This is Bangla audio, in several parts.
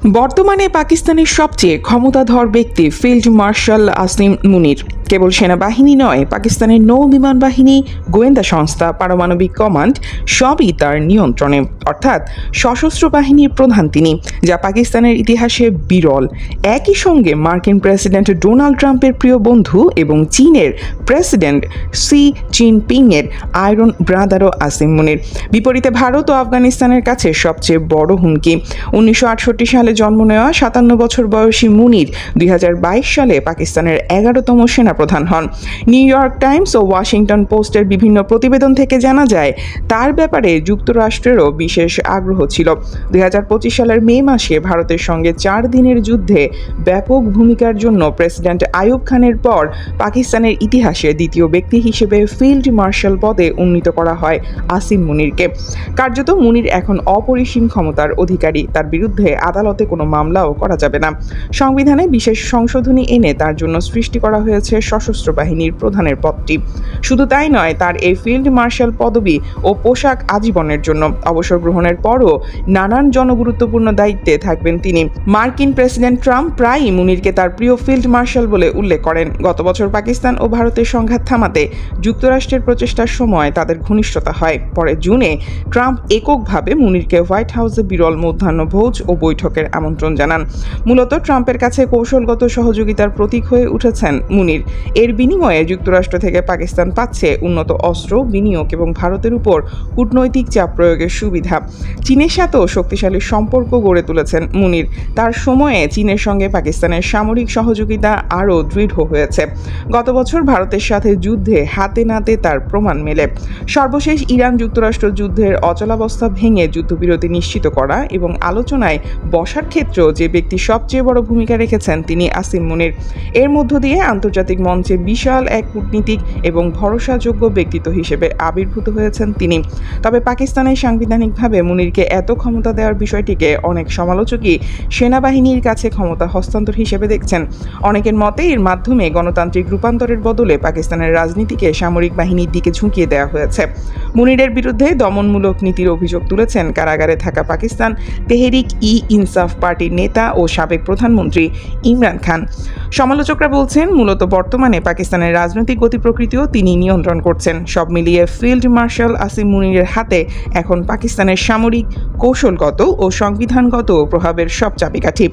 বর্তমানে পাকিস্তানের সবচেয়ে ক্ষমতাধর ব্যক্তি ফিল্ড মার্শাল আসিম মুনির কেবল সেনাবাহিনী নয়, পাকিস্তানের নৌ বিমান বাহিনী, গোয়েন্দা সংস্থা, পারমাণবিক কমান্ড সবই তার নিয়ন্ত্রণে। অর্থাৎ সশস্ত্র বাহিনীর প্রধান তিনি, যা পাকিস্তানের ইতিহাসে বিরল। একই সঙ্গে মার্কিন প্রেসিডেন্ট ডোনাল্ড ট্রাম্পের প্রিয় বন্ধু এবং চীনের প্রেসিডেন্ট শি জিনপিংয়ের আয়রন ব্রাদারও আসিম মুনির। বিপরীতে ভারত ও আফগানিস্তানের কাছে সবচেয়ে বড় হুমকি। 1968 সালে জন্ম নেওয়া 57 বছর বয়সী মুনির 2022 সালে পাকিস্তানের 11তম সেনাপ্রধান হন। নিউ ইয়র্ক টাইমস ও ওয়াশিংটন পোস্টের বিভিন্ন প্রতিবেদন থেকে জানা যায়, তার ব্যাপারে যুক্তরাষ্ট্রেরও বিশেষ আগ্রহ ছিল। 2025 সালের মে মাসে ভারতের সঙ্গে 4 দিনের যুদ্ধে ব্যাপক ভূমিকার জন্য প্রেসিডেন্ট আইয়ুব খানের পর পাকিস্তানের ইতিহাসে দ্বিতীয় ব্যক্তি হিসেবে ফিল্ড মার্শাল পদে উন্নীত করা হয় আসিম মুনিরকে। কার্যত মুনির এখন অপরিসীম ক্ষমতার অধিকারী। তার বিরুদ্ধে আদালতে কোনো মামলাও করা যাবে না। সংবিধানে বিশেষ সংশোধনী এনে তার জন্য সৃষ্টি করা হয়েছে সশস্ত্র বাহিনীর প্রধানের পদটি। শুধু তাই নয়, তার এই ফিল্ড মার্শাল পদবি ও পোশাক আজীবনের জন্য। অবসর গ্রহণের পরও নানান জনগুরুত্বপূর্ণ দায়িত্বে থাকবেন তিনি। মার্কিন প্রেসিডেন্ট ট্রাম্প প্রায়ই মুনিরকে তার প্রিয় ফিল্ড মার্শাল বলে উল্লেখ করেন। গত বছর পাকিস্তান ও ভারতের সংঘাত থামাতে যুক্তরাষ্ট্রের প্রচেষ্টার সময় তাদের ঘনিষ্ঠতা হয়। পরে জুনে ট্রাম্প এককভাবে মুনিরকে হোয়াইট হাউসে বিরল মধ্যাহ্নভোজ ও বৈঠকের আমন্ত্রণ জানান। মূলত ট্রাম্পের কাছে কৌশলগত সহযোগিতার প্রতীক হয়ে উঠেছেন মুনির। এর বিনিময়ে যুক্তরাষ্ট্র থেকে পাকিস্তান পাচ্ছে উন্নত অস্ত্র, বিনিয়োগ এবং ভারতের উপর কূটনৈতিক চাপ প্রয়োগের সুবিধা। চীনের সাথেও শক্তিশালী সম্পর্ক গড়ে তুলেছেন মুনির। তার সময়ে চীনের সঙ্গে পাকিস্তানের সামরিক সহযোগিতা আরও দৃঢ় হয়েছে। গত বছর ভারতের সাথে যুদ্ধে হাতে নাতে তার প্রমাণ মেলে। সর্বশেষ ইরান যুক্তরাষ্ট্র যুদ্ধের অচলাবস্থা ভেঙে যুদ্ধবিরতি নিশ্চিত করা এবং আলোচনায় বসার ক্ষেত্রেও যে ব্যক্তি সবচেয়ে বড় ভূমিকা রেখেছেন তিনি আসিম মুনির। এর মধ্য দিয়ে আন্তর্জাতিক মঞ্চে বিশাল এক কূটনীতিক এবং ভরসাযোগ্য ব্যক্তিত্ব হিসেবে আবির্ভূত হয়েছেন তিনি। তবে পাকিস্তানের সাংবিধানিকভাবে মুনিরকে এত ক্ষমতা দেওয়ার বিষয়টিকে অনেক সমালোচকই সেনাবাহিনীর কাছে ক্ষমতা হস্তান্তর হিসেবে দেখছেন। অনেকের মতে এর মাধ্যমে গণতান্ত্রিক রূপান্তরের বদলে পাকিস্তানের রাজনীতিকে সামরিক বাহিনীর দিকে ঝুঁকিয়ে দেওয়া হয়েছে। মুনিরের বিরুদ্ধে দমনমূলক নীতির অভিযোগ তুলেছেন কারাগারে থাকা পাকিস্তান তেহরিক-ই-ইনসাফ পার্টির নেতা ও সাবেক প্রধানমন্ত্রী ইমরান খান। সমালোচকরা বলছেন, মূলত বর্তমানে পাকিস্তানের রাজনৈতিক গতি প্রকৃতিও তিনি নিয়ন্ত্রণ করছেন। সব মিলিয়ে ফিল্ড মার্শাল আসিম মুনিরের হাতে এখন পাকিস্তানের সামরিক, কৌশলগত ও সংবিধানগত প্রভাবের সব চাবিকাঠি।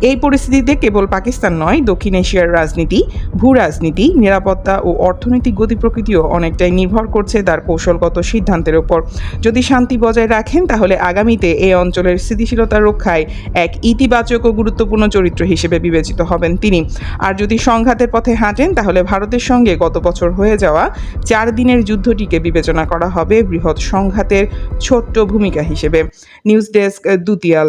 এই পরিস্থিতিতে কেবল পাকিস্তান নয়, দক্ষিণ এশিয়ার রাজনীতি, ভূরাজনীতি, নিরাপত্তা ও অর্থনৈতিক গতি প্রকৃতিও অনেকটাই নির্ভর করছে তার কৌশলগত সিদ্ধান্তের ওপর। যদি শান্তি বজায় রাখেন, তাহলে আগামীতে এই অঞ্চলের স্থিতিশীলতা রক্ষায় এক ইতিবাচক ও গুরুত্বপূর্ণ চরিত্র হিসেবে বিবেচিত হবেন তিনি। আর যদি সংঘাতের পথে হাঁটেন, তাহলে ভারতের সঙ্গে গত বছর হয়ে যাওয়া 4 দিনের যুদ্ধটিকে বিবেচনা করা হবে বৃহৎ সংঘাতের ছোট্ট ভূমিকা হিসেবে। News desk, দুতিয়াল।